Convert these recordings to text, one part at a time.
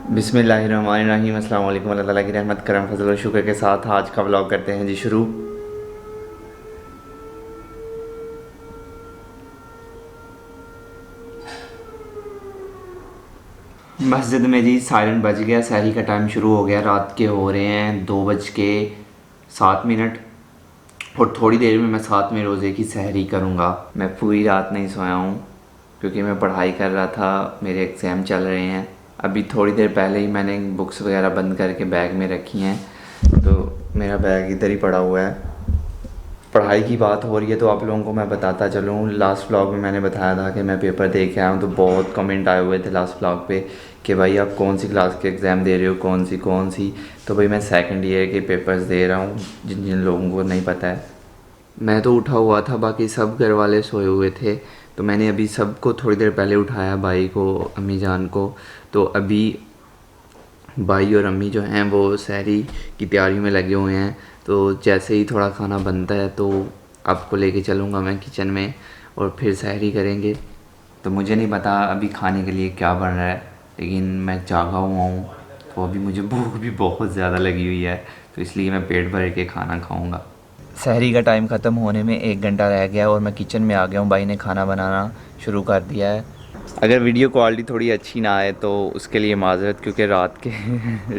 बिस्मिल्लाहिर्रहमानिर्रहीम। अस्सलाम वालेकुम। अल्लाह ताला की रहमत करम फजल और शुक्र के साथ आज का व्लॉग करते हैं जी शुरू। मस्जिद में जी सायरन बज गया, सहरी का टाइम शुरू हो गया। रात के हो रहे हैं 2:07 और थोड़ी देर में मैं 7वें रोज़े की सहरी करूँगा। मैं पूरी रात नहीं सोया हूँ क्योंकि मैं पढ़ाई कर रहा था, मेरे एग्ज़ाम चल रहे हैं। अभी थोड़ी देर पहले ही मैंने बुक्स वगैरह बंद करके बैग में रखी हैं, तो मेरा बैग इधर ही पड़ा हुआ है। पढ़ाई की बात हो रही है तो आप लोगों को मैं बताता चलूँ, लास्ट व्लॉग में मैंने बताया था कि मैं पेपर दे के आया हूँ, तो बहुत कमेंट आए हुए थे लास्ट व्लॉग पे कि भाई आप कौन सी क्लास के एग्ज़ाम दे रहे हो, कौन सी। तो भाई मैं सेकंड ईयर के पेपर्स दे रहा हूँ, जिन जिन लोगों को नहीं पता है। मैं तो उठा हुआ था, बाकी सब घर वाले सोए हुए थे, तो मैंने अभी सबको थोड़ी देर पहले उठाया, भाई को, अम्मी जान को। तो अभी भाई और अम्मी जो हैं वो सहरी की तैयारी में लगे हुए हैं। तो जैसे ही थोड़ा खाना बनता है तो आपको लेके चलूँगा मैं किचन में और फिर सहरी करेंगे। तो मुझे नहीं पता अभी खाने के लिए क्या बन रहा है, लेकिन मैं जागा हुआ हूँ तो अभी मुझे भूख भी बहुत ज़्यादा लगी हुई है, तो इसलिए मैं पेट भर के खाना खाऊँगा। सहरी का टाइम ख़त्म होने में 1 घंटा रह गया और मैं किचन में आ गया हूँ। भाई ने खाना बनाना शुरू कर दिया है। अगर वीडियो क्वालिटी थोड़ी अच्छी ना आए तो उसके लिए माज़रत, क्योंकि रात के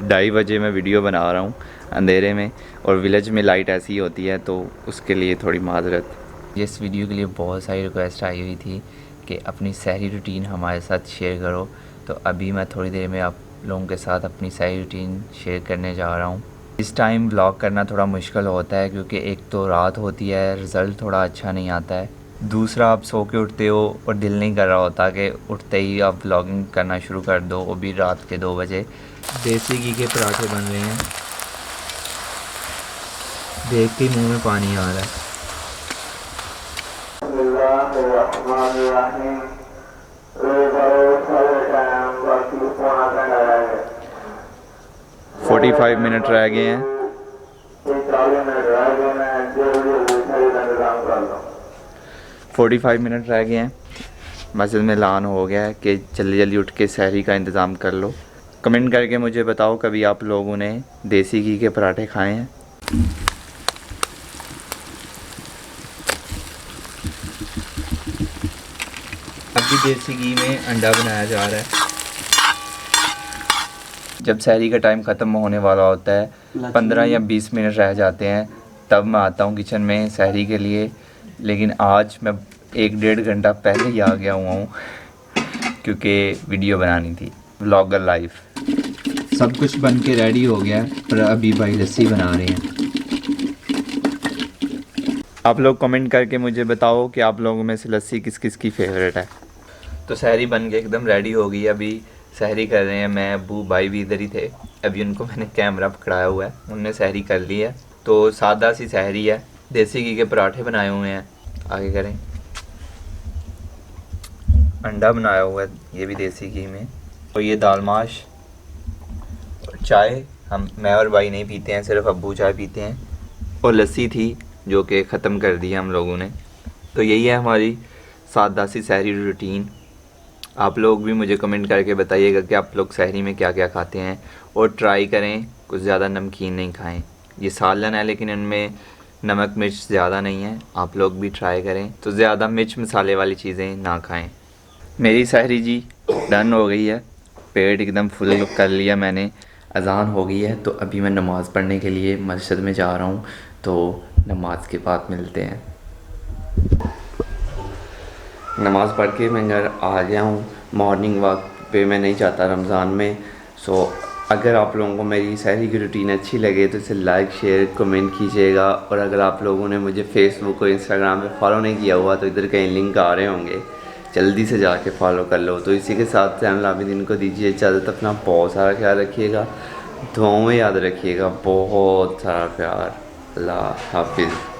2:30 मैं वीडियो बना रहा हूँ अंधेरे में, और विलेज में लाइट ऐसी ही होती है, तो उसके लिए थोड़ी माज़रत। इस वीडियो के लिए बहुत सारी रिक्वेस्ट आई हुई थी कि अपनी सहरी रूटीन हमारे साथ शेयर करो, तो अभी मैं थोड़ी देर में आप लोगों के साथ अपनी सहरी रूटीन शेयर करने जा रहा हूँ। इस टाइम व्लॉग करना थोड़ा मुश्किल होता है क्योंकि एक तो रात होती है, रिज़ल्ट थोड़ा अच्छा नहीं आता है, दूसरा आप सो के उठते हो और दिल नहीं कर रहा होता कि उठते ही आप व्लॉगिंग करना शुरू कर दो, वो भी रात के 2 बजे। देसी घी के पराठे बन रहे हैं, देख के मुंह में पानी आ रहा है। 45 मिनट रह गए हैं। 45 मिनट रह गए हैं। मस्जिद में ऐलान हो गया है कि जल्दी जल्दी उठ के सहरी का इंतज़ाम कर लो। कमेंट करके मुझे बताओ कभी आप लोगों ने देसी घी के पराठे खाए हैं। अभी देसी घी में अंडा बनाया जा रहा है। जब सहरी का टाइम ख़त्म होने वाला होता है, 15 या 20 मिनट रह जाते हैं, तब मैं आता हूँ किचन में सहरी के लिए। लेकिन आज मैं 1-1.5 घंटा पहले ही आ गया हुआ हूँ क्योंकि वीडियो बनानी थी, व्लॉगर लाइफ। सब कुछ बन के रेडी हो गया है, पर अभी भाई लस्सी बना रहे हैं। आप लोग कमेंट करके मुझे बताओ कि आप लोगों में से लस्सी किस किस की फेवरेट है। तो सहरी बन के एकदम रेडी हो गई, अभी सहरी कर रहे हैं। मैं, अबू, भाई भी इधर ही थे। अभी उनको मैंने कैमरा पकड़ाया हुआ है, उनने सहरी कर ली है। तो सादा सी सहरी है, देसी घी के पराठे बनाए हुए हैं। आगे करें, अंडा बनाया हुआ है, ये भी देसी घी में, और ये दाल माश और चाय। मैं और भाई नहीं पीते हैं, सिर्फ अब्बू चाय पीते हैं, और लस्सी थी जो कि ख़त्म कर दी हम लोगों ने। तो यही है हमारी सादा सी सहरी रूटीन। आप लोग भी मुझे कमेंट करके बताइएगा कि आप लोग सहरी में क्या क्या खाते हैं, और ट्राई करें कुछ ज़्यादा नमकीन नहीं खाएं। ये सालन है लेकिन इनमें नमक मिर्च ज़्यादा नहीं है, आप लोग भी ट्राई करें तो ज़्यादा मिर्च मसाले वाली चीज़ें ना खाएं। मेरी सहरी जी डन हो गई है, पेट एकदम फुल कर लिया मैंने। अज़ान हो गई है तो अभी मैं नमाज़ पढ़ने के लिए मस्जिद में जा रहा हूँ, तो नमाज के बाद मिलते हैं। नमाज़ पढ़ के मैं घर आ गया हूँ। मॉर्निंग वॉक पे मैं नहीं जाता रमज़ान में। सो अगर आप लोगों को मेरी सहरी की रूटीन अच्छी लगे तो इसे लाइक शेयर कमेंट कीजिएगा, और अगर आप लोगों ने मुझे फेसबुक और इंस्टाग्राम पे फॉलो नहीं किया हुआ तो इधर कहीं लिंक आ रहे होंगे, जल्दी से जाके फॉलो कर लो। तो इसी के साथ ज़ैनुल आबिदीन को दीजिए इजाज़त। अपना बहुत सारा ख्याल रखिएगा, दुआओं में याद रखिएगा, बहुत सारा प्यार। अल्लाह हाफिज़।